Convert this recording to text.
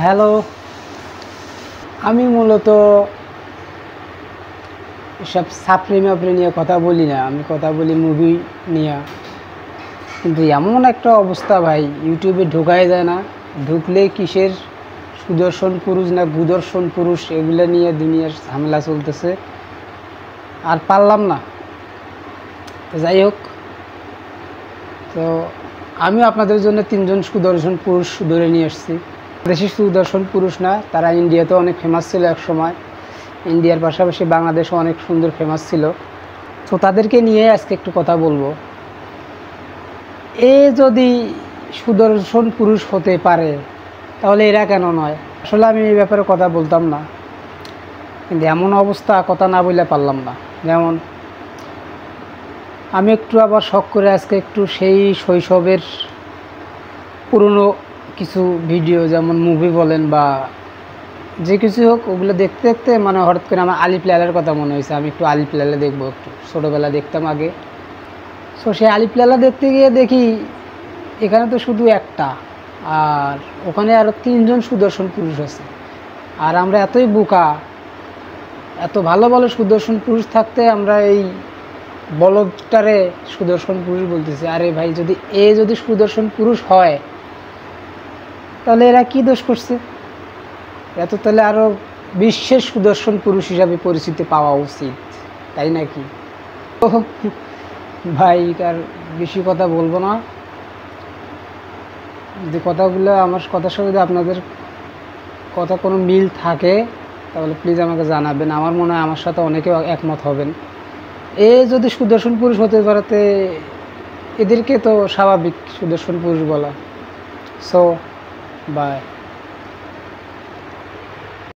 Hello, আমি মূলত এসব সাপ্রি নিয়ে কথা বলি না, আমি কথা বলি মুভি নিয়ে। কিন্তু এমন একটা অবস্থা ভাই, ইউটিউবে ঢোকাই যায় না। ঢুকলেই কিসের সুদর্শন পুরুষ না গুদর্শন পুরুষ, এগুলো নিয়ে দুনিয়ার ঝামেলা চলতেছে, আর পারলাম না। তো যাই হোক, তো আমিও আপনাদের জন্য 3জন সুদর্শন পুরুষ ধরে নিয়ে এসেছি। দেশি সুদর্শন পুরুষ না, তারা ইন্ডিয়াতে অনেক ফেমাস ছিল এক সময়। ইন্ডিয়ার পাশাপাশি বাংলাদেশও অনেক সুন্দর ফেমাস ছিল। তো তাদেরকে নিয়ে আজকে একটু কথা বলবো। এ যদি সুদর্শন পুরুষ হতে পারে, তাহলে এরা কেন নয়? আসলে আমি এই ব্যাপারে কথা বলতাম না, কিন্তু এমন অবস্থা, কথা না বললে পারলাম না। যেমন আমি একটু আবার শখ করে আজকে একটু সেই শৈশবের পুরনো কিছু ভিডিও, যেমন মুভি বলেন বা যে কিছু হোক, ওগুলো দেখতে দেখতে মানে হঠাৎ করে আমার আলিফ লায়লার কথা মনে হয়েছে। আমি একটু আলিফ লায়লা দেখবো, একটু ছোটোবেলা দেখতাম আগে। সো সেই আলিফ লায়লা দেখতে গিয়ে দেখি এখানে তো শুধু একটা, আর ওখানে আরও 3জন সুদর্শন পুরুষ আছে। আর আমরা এতই বোকা, এত ভালো ভালো সুদর্শন পুরুষ থাকতে আমরা এই বলদটারে সুদর্শন পুরুষ বলতেছি। আরে ভাই, যদি সুদর্শন পুরুষ হয়, তাহলে এরা কি দোষ করছে? এরা তো তাহলে আরও বিশ্বের সুদর্শন পুরুষ হিসাবে পরিচিতি পাওয়া উচিত, তাই নাকি? তো ভাই, আর বেশি কথা বলবো না। যে কথাগুলো আমার কথার সাথে যদি আপনাদের কথা কোনো মিল থাকে, তাহলে প্লিজ আমাকে জানাবেন। আমার মনে হয় আমার সাথে অনেকেও একমত হবেন। যদি সুদর্শন পুরুষ হতে পারে, এদেরকে তো স্বাভাবিক সুদর্শন পুরুষ বলা। So by.